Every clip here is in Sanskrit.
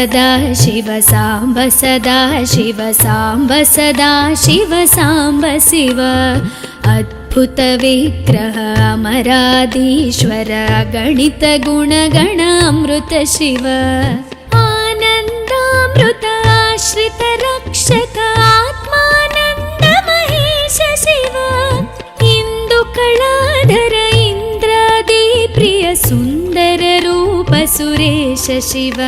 सदा शिव साम्ब सदा शिव साम्ब सदा शिव साम्ब शिव अद्भुत विग्रह अमराधीश्वर गणित गुणगण अमृत शिव आनन्दामृत आश्रित रक्षक आत्मानन्द महेश शिव इंदुकलाधर इंद्रादि प्रिय सुंदर रूप सुरेश शिव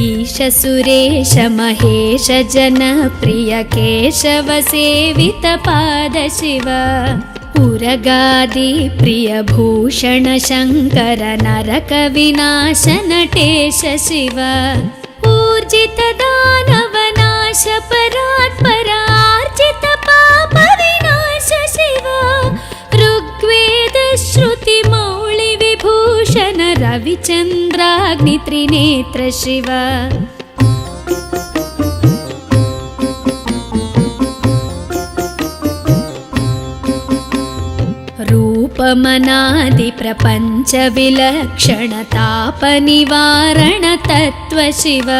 ईश सुरेश महेश जन प्रिय केशव सेवित पाद शिव उरगादि प्रिय भूषण शंकर नरक विनाश नटेश शिव ऊर्जित दानव नाश परात्परार्जित पाप विनाश शिव ऋग्वेद श्रुति मौळि विभूषण रविचंद्राग्नि त्रिनेत्र शिव रूपमनादि प्रपंच विलक्षण ताप निवारण तत्व शिव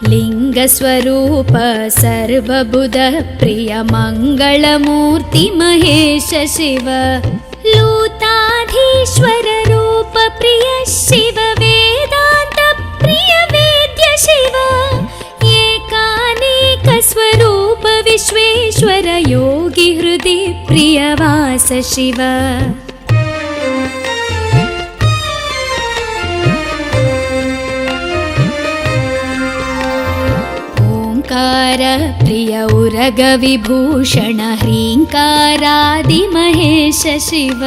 लिंग स्वरूप सर्वबुध प्रिय मंगलमूर्ति महेश शिव लूताधीश्वर रूप प्रिय शिव वेदांत प्रिय वेद्य शिव एकानेक स्वरूप विश्वेश्वर योगी हृदय प्रिय वास शिव ओंकार प्रिय उरग विभूषण ह्रींकारादि महेश शिव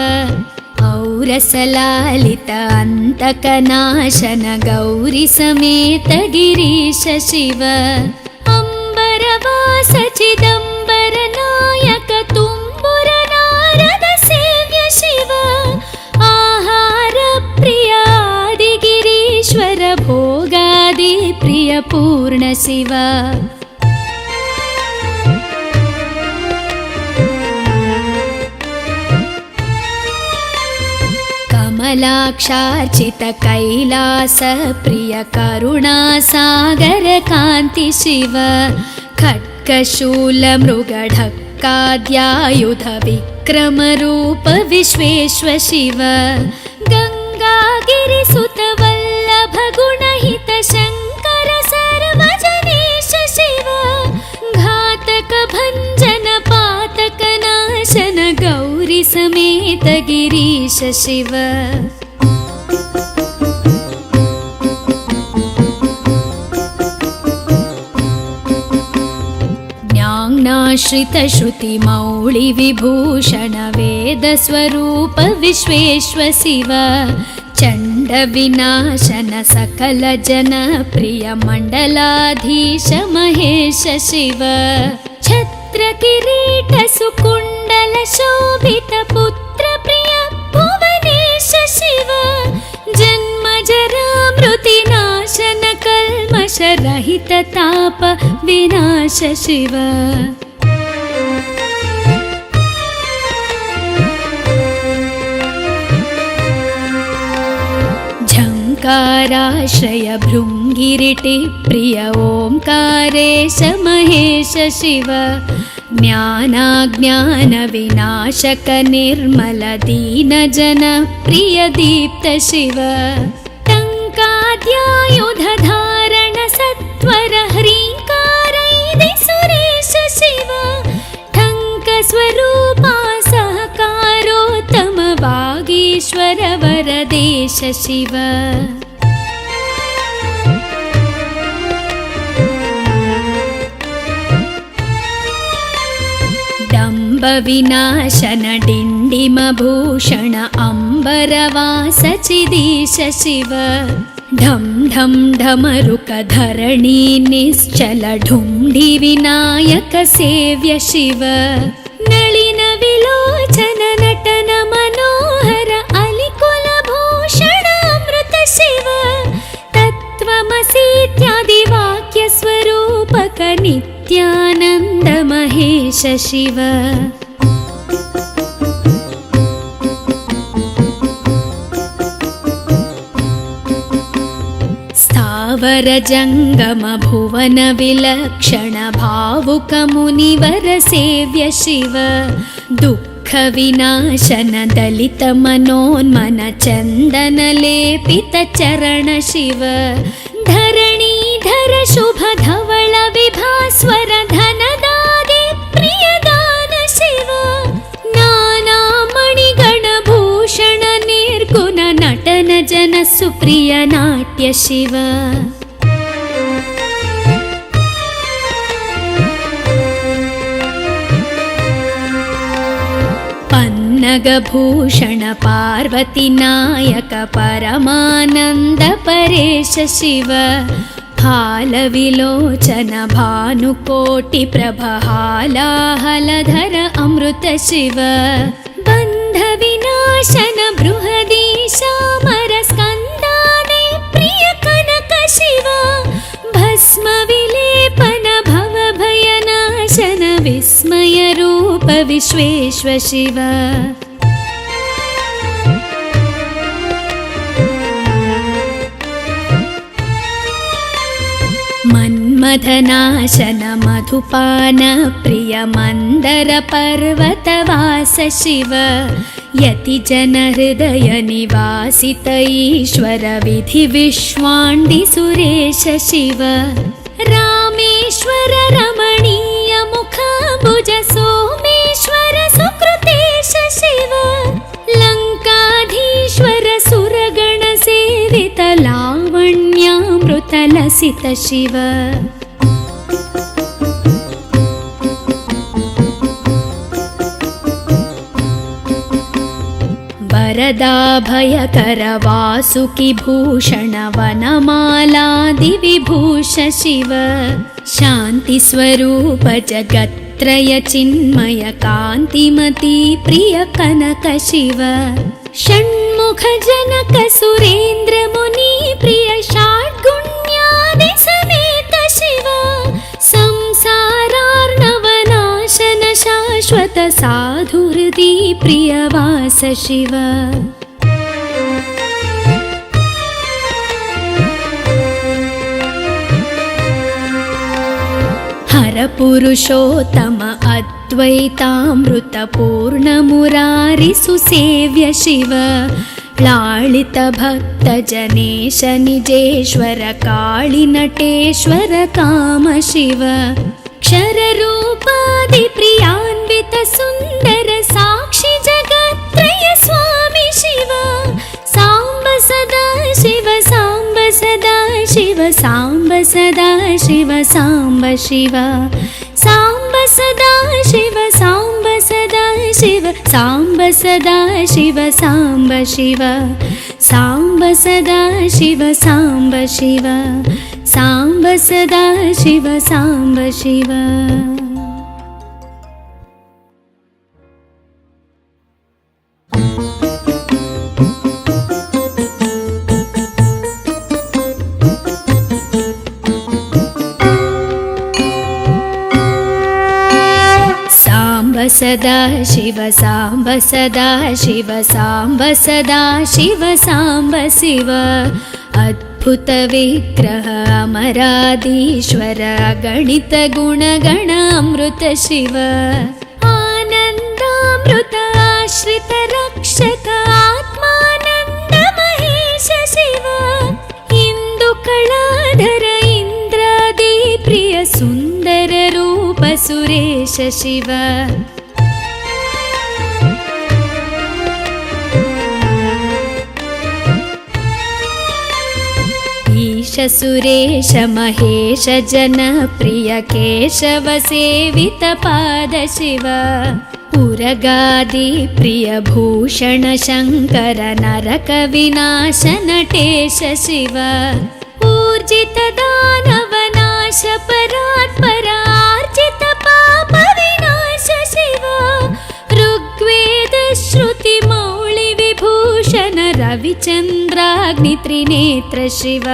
औरसलालित अंतकनाशन गौरी समेत गिरीश शिव अंबरवास चिदंबर नायक तुम्बुर नारद सेव्य शिव आहार प्रिय आदि गिरीश्वर भोगादि प्रिय पूर्ण शिव कमलाक्षार्चित कैलास प्रिय करुणा सागर कांति शिव खड्गशूल मृगढक्काद्यायुध विक्रम रूप विश्वेश्वर शिव गंगागिरिसुत वल्लभ गुणहित शंकर सर्वजनेश शिव घातक भंजन पातक नाशन गौरी समेत गिरीश शिव ज्ञानाश्रित श्रुति मौळि विभूषण वेद स्वरूप विश्वेश्वर शिव चंड विनाशन सकल जन प्रिय मंडलाधीश महेश शिव छत्र किरीट सुकुंडल शोभित पुत्र प्रिय भुवनेश शिव जन्म जरा मृति नाशन कल्मष रहित ताप विनाश शिव झंकाराश्रय भृंगिरिटि प्रिय ओंकारेश महेश शिव ज्ञानाज्ञान विनाशक निर्मल दीन जन प्रिय दीप्त शिव टंकाद्यायुध धारण सत्वर ह्रींकारैदि सुरेश शिव ठंक स्वरूपा सहकारोत्तम वागीश्वर वरदेश शिव विनाशन डिंडिम भूषण अंबरवास चिदीश शिव ढम ढम ढमरुक धरणी निश्चल ढुंढि विनायक सेव्य शिव नलिन विलोचन नटन मनोहर अलिकुल भूषण अमृत शिव तत्त्वमसीत्यादि वाक्य स्वरूपक नित्यानंद महेश शिव वर जङ्गम भुवन विलक्षण भावुक मुनिवर सेव्य शिव दुःख विनाशन दलित मनोन्मन चन्दन लेपित चरण शिव धरणीधर शुभ धवल विभास्वर धनदादि प्रियदान शिव नाना मणिगण भूषण निर्गुण नटन जन सुप्रिय नाट्य शिव पन्नगभूषण पार्वती नायक परमानन्द परेश शिव हालविलोचन भानुकोटि प्रभहालाहलधर अमृत शिव बन्ध विनाशन बृहदीशामर स्कन्दादि प्रिय कनक शिव भस्म विलेपन भव भयनाशन विस्मय रूप विश्वेश्व शिव मन्मथनाशन मधुपान प्रिय मन्दर पर्वतवास शिव यति जन हृदय निवासित ईश्वर विधि विश्वाण्डि सुरेश शिव रामेश्वर रमणीय मुखाम्बुज सोमेश्वर सुकृतेश शिव लङ्काधीश्वर सुरगण सेवित लावण्यामृत लसित शिव वरदाभयकर वासुकि भूषण वनमालादि विभूष शिव शान्ति स्वरूप जगत्त्रय चिन्मय कान्तिमती प्रिय कनक शिव षण्मुख जनक सुरेन्द्र मुनि प्रिय षड्गुण्यादि समेत शिव संसारार्णवनाशन शाश्वत साधुहृदि प्रियवास शिव हर पुरुषोत्तम अद्वैतामृत पूर्ण मुरारि सुसेव्य शिव लालित भक्त जनेश निजेश्वर काळि नटेश्वर काम शिव क्षर रूपादि प्रियान्वित सुन्दर साक्षि जगत्त्रय स्वामी शिव साम्ब सदा शिव साम्ब सदा शिव साम्ब सदा शिव साम्ब शिव साम्ब सदा शिव साम्ब सदा शिव साम्ब सदा शिव साम्ब शिव साम्ब सदा शिव साम्ब शिव साम्ब सदा शिव साम्ब शिव सदा शिव साम्ब सदा शिव साम्ब सदा शिव साम्ब शिव अद्भुत विग्रह अमराधीश्वर गणित गुणगण अमृत शिव आनन्दामृत आश्रित रक्षक आत्मानन्द महेश शिव इंदु कलाधर इंद्रादि प्रिय सुन्दर रूप सुरेश शिव ईश सुरेश महेश जन प्रिय केशव सेवित पाद शिव उरगादि प्रिय भूषण शङ्कर नरक विनाश नटेश शिव ऊर्जित दानव नाश परात्पर आर्जित पाप विनाश शिव ऋग्वेद श्रुति मौळि विभूषण रविचन्द्राग्नि त्रिनेत्र शिव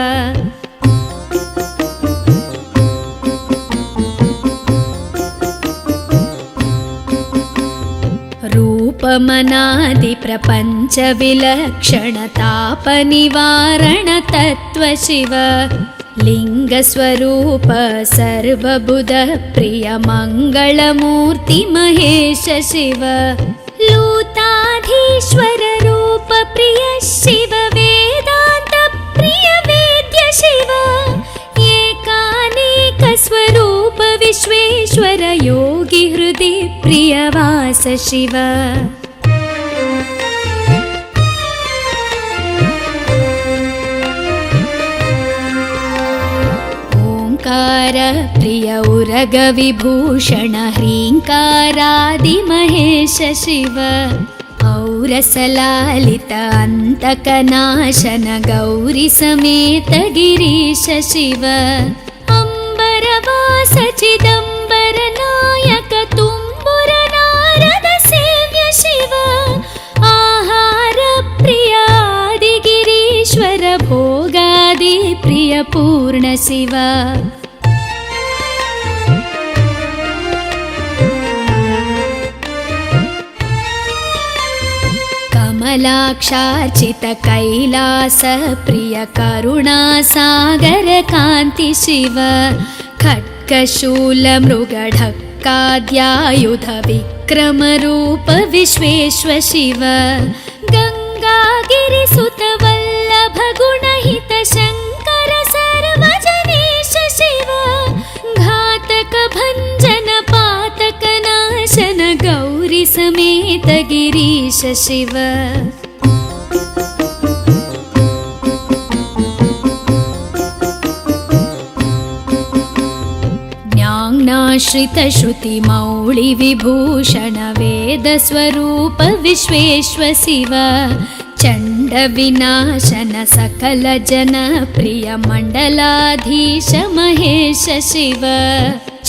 रूपमनादि प्रपञ्च विलक्षण ताप निवारण तत्व शिव लिङ्गस्वरूप सर्वबुध प्रिय मङ्गलमूर्ति महेश शिव लूताधीश्वर रूप प्रिय शिव वेदान्त प्रिय वेद्य शिव एकानेक स्वरूप विश्वेश्वर योगी हृदि प्रियवास शिव प्रिय उरग विभूषण ह्रीङ्कारादि महेश शिव औरसलालित अन्तकनाशन गौरी समेत गिरीश शिव अम्बरवास चिदम्बर नायक तुम्बुर नारद सेव्य शिव आहार प्रिय आदिगिरीश्वर भोगादि प्रिय पूर्ण शिव कमलाक्षार्चित कैलास प्रिय करुणासागर कान्ति शिव खड्गशूल मृगढक्काद्यायुध विक्रम रूप विश्वेश्वर शिव गङ्गागिरिसुत वल्लभ गुणहित शङ्कर सर्वजनेश शिव घातक भञ्जन पातक नाशन गौरी समेत गिरीश शिव ज्ञानाश्रित श्रुति मौळि विभूषण वेद स्वरूप विश्वेश्वर शिव चण्ड विनाशन सकल जन प्रिय मण्डलाधीश महेश शिव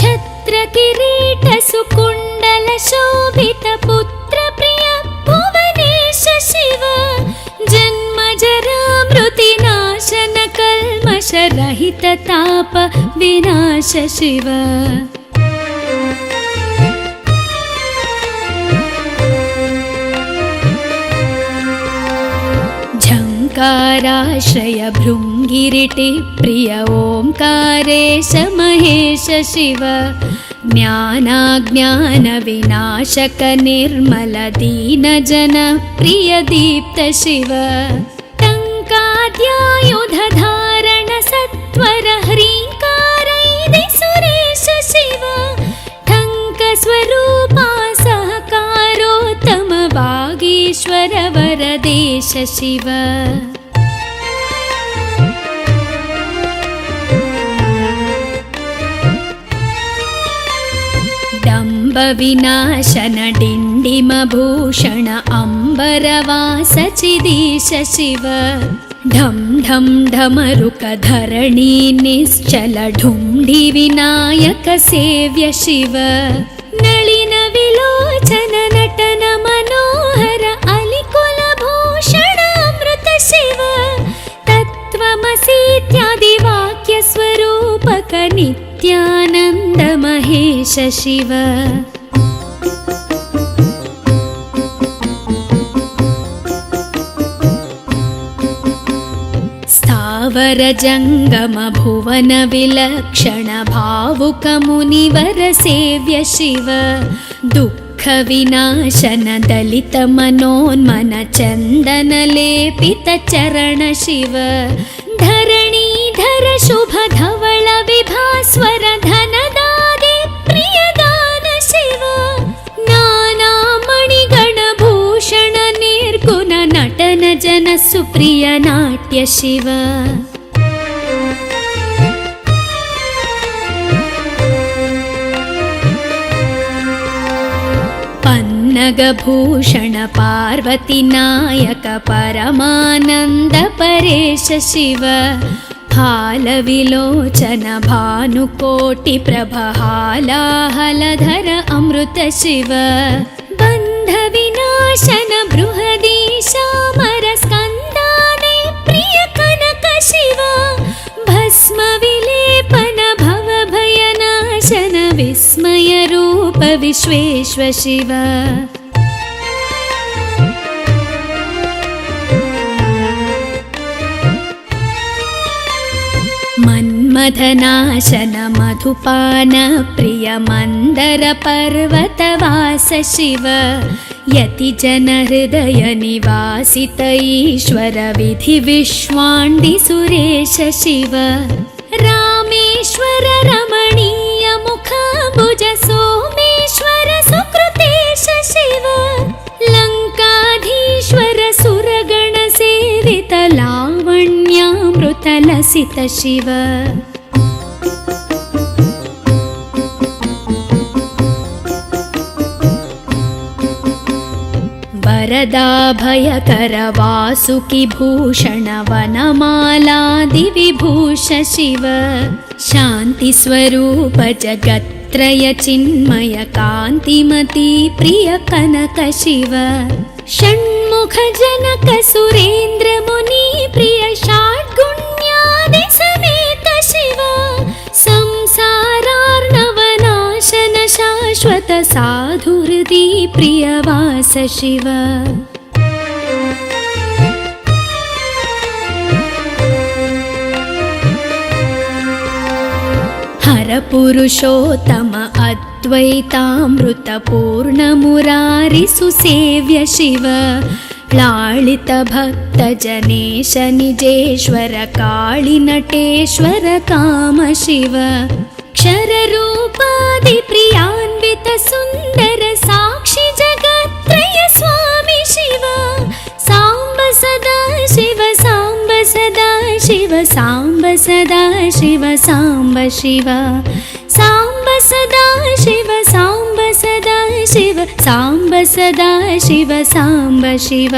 छत्र किरीट सुकुण्डल शोभित पुत्र प्रिय भुवनेश शिव जन्म जरा मृति नाशन कल्मष रहित ताप विनाश शिव झङ्काराश्रय भृङ्गिरिटि प्रिय ओङ्कारेश महेश शिव ज्ञानाज्ञान विनाशक निर्मल दीन जन प्रिय दीप्त शिव टङ्काद्यायुध धारण सत्वर ह्रीङ्कारैदि सुरेश शिव ठङ्क स्वरूपा सहकारोत्तम वागीश्वर वरदेश शिव डम्ब विनाशन डिण्डिम भूषण अम्बरवास चिदीश शिव ढं ढं ढमरुक धरणी निश्चल ढुण्ढि विनायक सेव्य शिव नलिन विलोचन नटन मनोहर अलिकुल भूषण अमृत शिव तत्त्वमसीत्यादि वाक्य स्वरूपक नित्यानन्द महेश शिव स्थावर जङ्गम भुवन विलक्षण भावुक मुनिवर सेव्य शिव दुःख विनाशन दलित मनोन्मन चन्दन लेपित चरण शिव धरणीधर शुभ धवल विभास्वर धनदादि प्रियदान शिव नाना मणिगण भूषण निर्गुण नटन जन सुप्रिय नाट्य शिव पन्नगभूषण पार्वती नायक परमानन्द परेश शिव हालविलोचन भानुकोटि प्रभ हालाहलधर अमृत शिव बन्ध विनाशन बृहदीशामर स्कन्दाने प्रिय कनक शिव भस्म विलेपन भव भयनाशन विस्मय रूप विश्वेश्वर शिव मन मन्मथनाशन मधुपान प्रिय मन्दर पर्वतवास शिव यतिजन हृदय निवासित ईश्वर विधि विश्वाण्डि सुरेश शिव रामेश्वर रमणीय मुखाम्बुज सोमेश्वर सुकृतेश शिव लङ्काधीश्वर सुरगण सेवित लावण्यामृत लसित शिव वरदाभयकर वासुकि भूषण वनमालादि विभूष शिव शान्ति स्वरूप जगत्त्रय चिन्मय कान्तिमती प्रिय कनक शिव षण्मुख जनक सुरेन्द्र मुनि प्रिय षड्गुण्यादि समेत शिव संसारार्णवनाशन शाश्वत साधुहृदि प्रियवास शिव हर पुरुषोत्तम अद्वैतामृत पूर्ण मुरारि सुसेव्य शिव लालित भक्त जनेश निजेश्वर काळि नटेश्वर काम शिव क्षर रूपादि प्रियान्वित सुन्दर साक्षि जगत्त्रय स्वामी शिव साम्ब सदा शिव साम्ब सदा शिव साम्ब सदा शिव साम्ब शिव साम्ब सदा शिव साम्ब सदा शिव साम्ब सदा शिव साम्ब शिव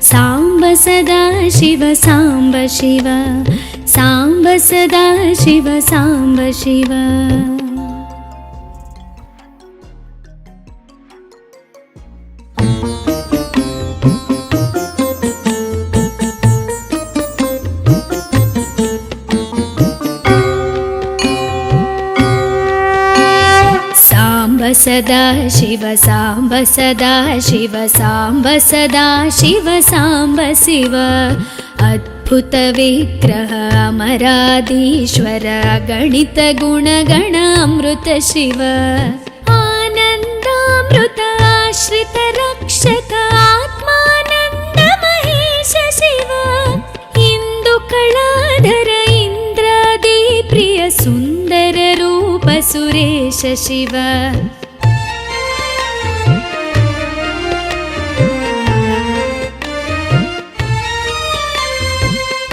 साम्ब सदा शिव साम्ब शिव साम्ब सदा शिव साम्ब शिव सदा शिव साम्ब सदा शिव साम्ब सदा शिव साम्ब शिव अद्भुत विग्रह अमराधीश्वर गणित गुणगण अमृत शिव आनन्दामृत आश्रित रक्षक आत्मानन्द महेश शिव इंदु कलाधर इंद्रादि प्रिय सुन्दर रूप सुरेश शिव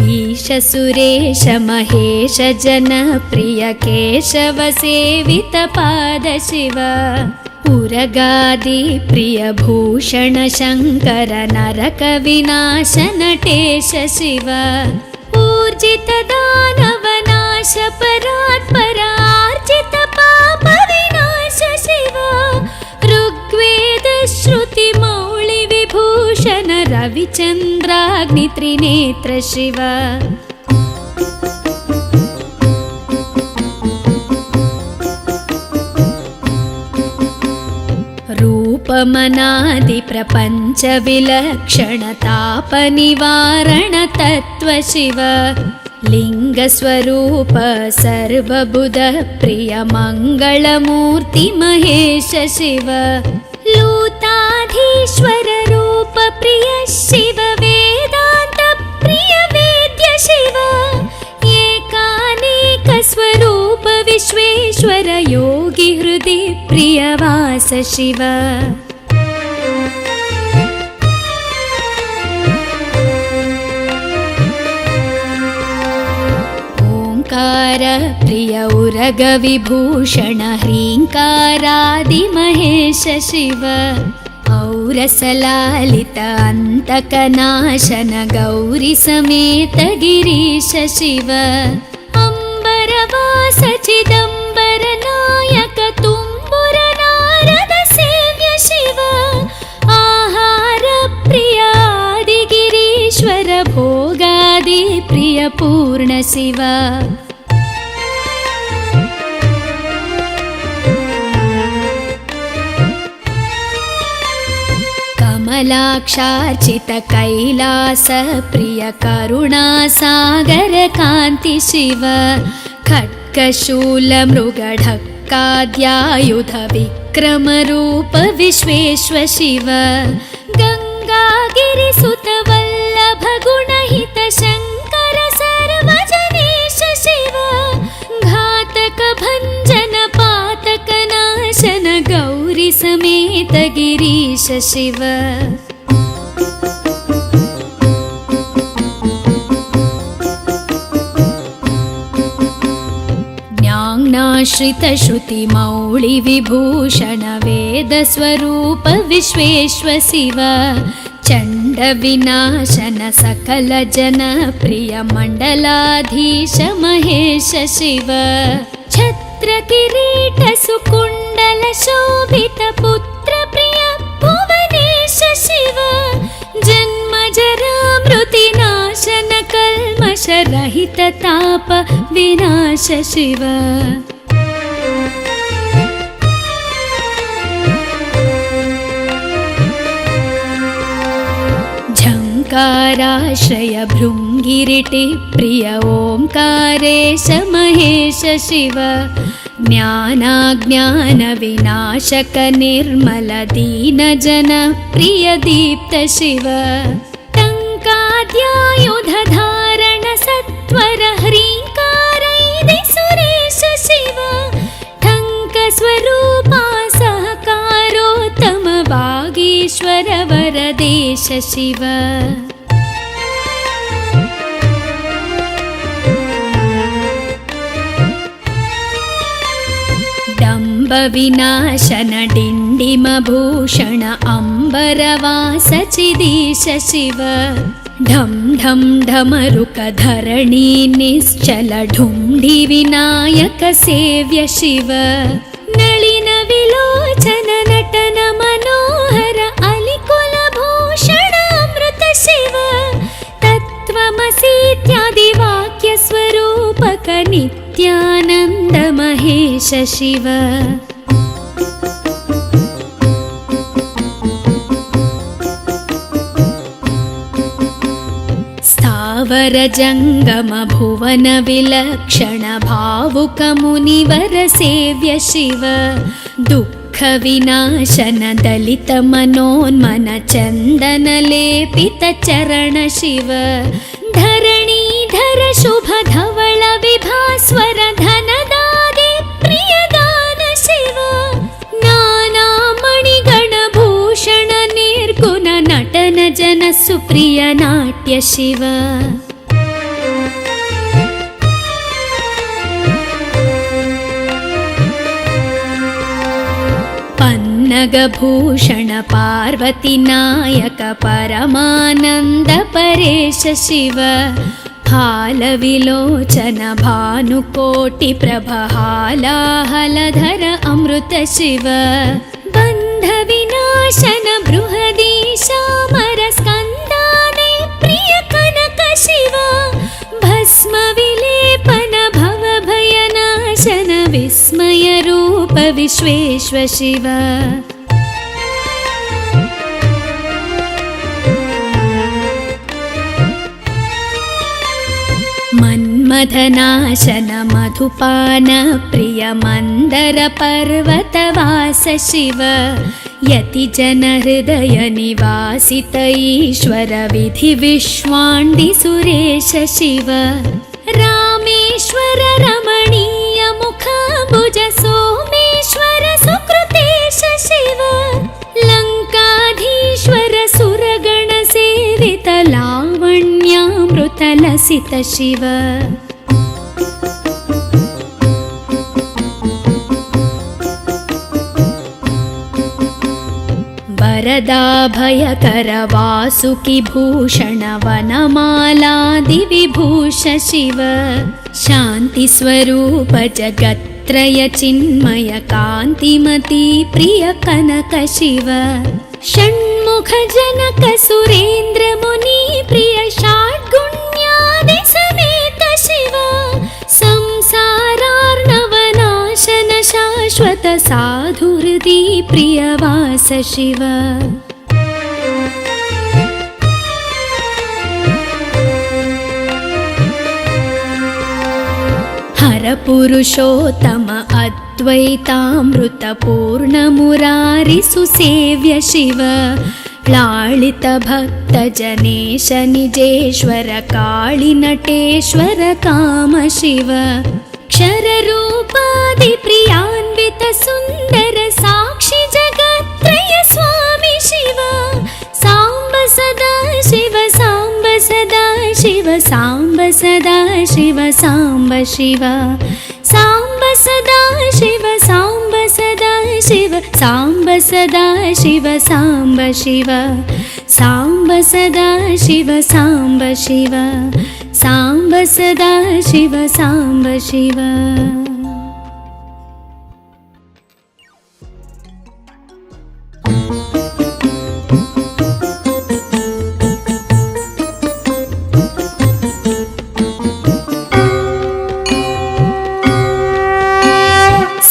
ईश सुरेश महेश जन प्रिय केशव सेवित पाद शिव उरगादि प्रिय भूषण शंकर नरक विनाश नटेश शिव ऊर्जित दानव नाश परात्पर आर्जित पाप विनाश शिव ऋग्वेद श्रुति मौळि विभूषण रविचन्द्राग्नि त्रिनेत्र शिव रूपमनादि प्रपंच विलक्षण ताप निवारण तत्व शिव लिंग स्वरूप सर्वबुध प्रिय मंगलमूर्ति महेश शिव लूताधीश्वर रूप प्रिय शिव वेदांत प्रिय वेद्य शिव एकानेक स्वरूप विश्वेश्वर योगी हृदि प्रियवास शिव ओंकार प्रिय उरग विभूषण ह्रींकारादि महेश शिव औरसलालित अंतकनाशन गौरी समेत गिरीश शिव अंबरवास चिदंबर नायक तुम्बुर नारद सेव्य शिव आहार प्रिय आदि गिरीश्वर भोगादि प्रिय पूर्ण शिव कमलाक्षार्चित कैलास प्रिय करुणा सागर कांति शिव खड्गशूलमृगढक्काद्यायुध विक्रमरूप विश्वेश्व शिव गङ्गागिरिसुत वल्लभ गुणहित शङ्कर सर्वजनेश शिव घातक भञ्जन पातक नाशन गौरी समेत गिरीश शिव ज्ञानाश्रित श्रुति मौळि विभूषण वेद स्वरूप विश्वेश्व शिव चण्ड विनाशन सकल जन प्रिय मण्डलाधीश महेश शिव छत्र किरीट सुकुण्डल शोभित पुत्र प्रिय भुवनेश शिव जन्म जरा मृति नाशन कल्मष रहित ताप विनाश शिव झङ्काराश्रय भृङ्गिरिटि प्रिय ओङ्कारेश महेश शिव ज्ञानाज्ञान विनाशक निर्मल दीन जन प्रिय दीप्त शिव टङ्काद्यायुध धारण सत्वर ह्रीङ्कारैदि सुरेश शिव ठङ्क स्वरूपा सहकारोत्तम वागीश्वर वरदेश शिव डम्ब विनाशन डिण्डिम भूषण अम्बरवास चिदीश शिव ढं ढं ढमरुक धरणी निश्चल ढुण्ढि विनायक सेव्य शिव नलिन विलोचन नटन मनोहर अलिकुल भूषण अमृत शिव तत्त्वमसीत्यादि वाक्य स्वरूपक नित्यानन्द महेश शिव स्थावर जङ्गम भुवन विलक्षण भावुक मुनिवर सेव्य शिव दुःख विनाशन दलित मनोन्मन चन्दन लेपित चरण शिव धरणीधर शुभ धवल विभास्वर धनदादि प्रियदान शिव नाना मणिगण भूषण निर्गुण नटन जन सुप्रिय नाट्य शिव पन्नगभूषण पार्वती नायक परमानन्द परेश शिव हालविलोचन भानुकोटि प्रभ हालाहलधर अमृत शिव बन्ध विनाशन बृहदीशामर स्कन्दाने प्रिय कनक शिव भस्म विलेपन भव भयनाशन विस्मय रूप विश्वेश्व शिव मन्मथनाशन मधुपान प्रिय मन्दर पर्वतवास शिव यति जन हृदय निवासित ईश्वर विधि विश्वाण्डि सुरेश शिव रामेश्वर रमणीय मुखाम्बुज सोमेश्वर सुकृतेश शिव लङ्काधीश्वर सुरगण सेवित लावण्यामृत लसित शिव वरदाभयकर वासुकि भूषण वनमालादि विभूष शिव शान्ति स्वरूप जगत्त्रय चिन्मय कान्तिमती प्रिय कनक शिव षण्मुख जनक सुरेन्द्र मुनि प्रिय षड्गुण्यादि समेत शिव संसारार्णवनाशन शाश्वत साधुहृदि प्रियवास शिव हर परपुरुषोत्तम अद्वैतामृतपूर्णमुरारिसुसेव्य शिव लालित भक्तजनेश निजेश्वर काळिनटेश्वर काम शिव क्षररूपादिप्रियान्वित सुन्दर साक्षि जगत्त्रय स्वामी शिव साम्ब सदा शिव साम्ब सदा शिव साम्ब सदा शिव साम्ब शिव साम्ब सदा शिव साम्ब सदा शिव साम्ब सदा शिव साम्ब शिव साम्ब सदा शिव साम्ब शिव साम्ब सदा शिव साम्ब शिव।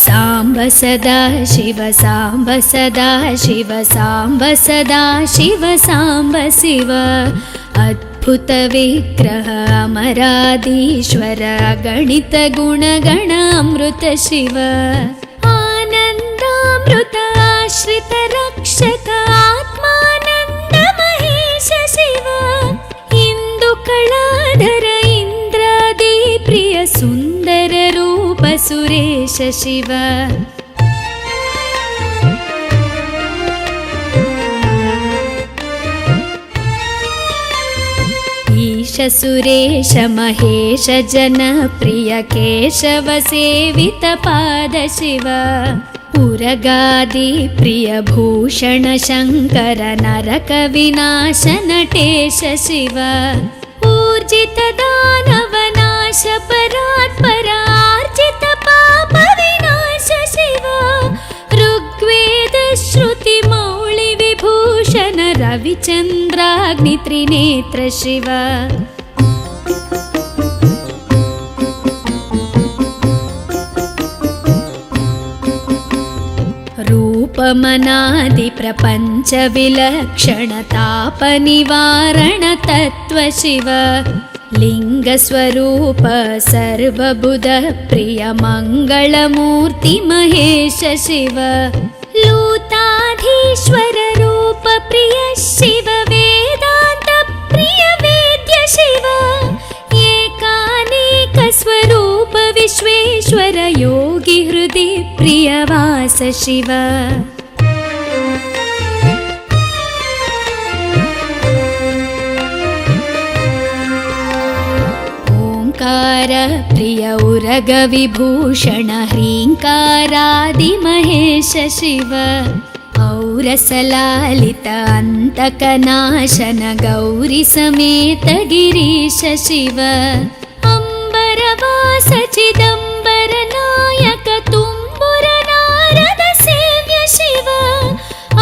साम्ब सदा शिव साम्ब सदा शिव साम्ब सदा शिव साम्ब शिव अद्भुत विग्रह अमराधीश्वर गणित गुणगण अमृत शिव आनन्दामृत आश्रित रक्षक आत्मानन्द महेश शिव इंदु कलाधर इंद्रादि प्रिय सुंदर रूप सुरेश शिव ईश सुरेश महेश जनप्रिय केशव सेवित पाद शिव उरगादि प्रिय भूषण शंकर नरक विनाश नटेश शिव ऊर्जित दानव नाश परात्पर आर्जित पाप विनाश शिव ऋग्वेद श्रुति मौळि विभूषण रविचन्द्राग्नि त्रिनेत्र शिव रूपमनादि प्रपंच विलक्षण ताप निवारण तत्व शिव लिंग स्वरूप सर्वबुध प्रिय मंगलमूर्ति महेश शिव लूताधीश्वर रूप प्रिय शिव वेदांत प्रिय वेद्य शिव एकानेक स्वरूप विश्वेश्वर योगी हृदि प्रिय वास शिव ओंकार प्रिय उरग विभूषण ह्रींकारादि महेश शिव औरसलालित अंतकनाशन गौरी समेत गिरीश शिव अंबरवास चिदंबर नायक तुम्बुर नारद सेव्य शिव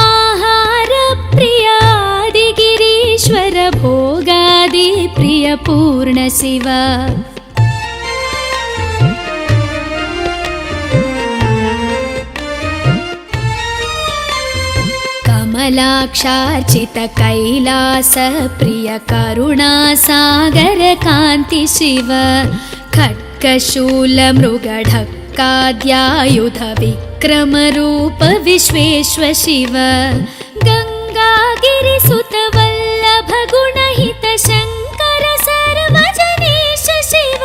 आहार प्रिय आदि गिरीश्वर भोगादि प्रिय पूर्ण शिव कमलाक्षार्चित कैलास प्रिय करुणा सागर कांति शिव खड्गशूल मृगढक्काद्यायुध विक्रम रूप विश्वेश्वर शिव गंगागिरिसुत वल्लभ गुणहित शंकर सर्वजनेश शिव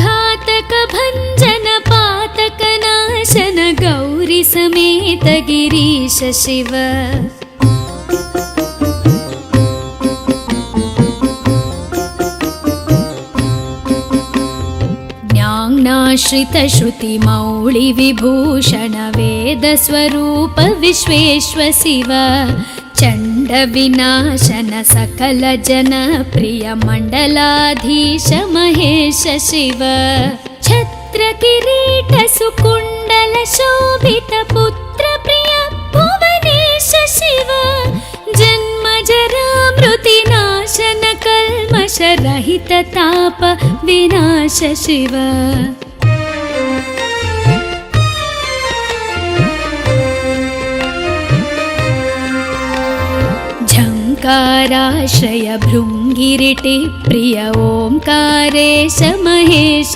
घातक भंजन पातक नाशन गौरी समेत गिरीश शिव ज्ञानाश्रित श्रुति मौळि विभूषण वेद स्वरूप विश्वेश्वर शिव चंड विनाशन सकल जन प्रिय मंडलाधीश महेश शिव छत्र किरीट सुकुंडल शोभित पुत्र प्रिय भुवनेश शिव जन्म जरा मृति नाशन कल्मष रहित ताप विनाश शिव झंकाराश्रय भृंगिरिटि प्रिय ओंकारेश महेश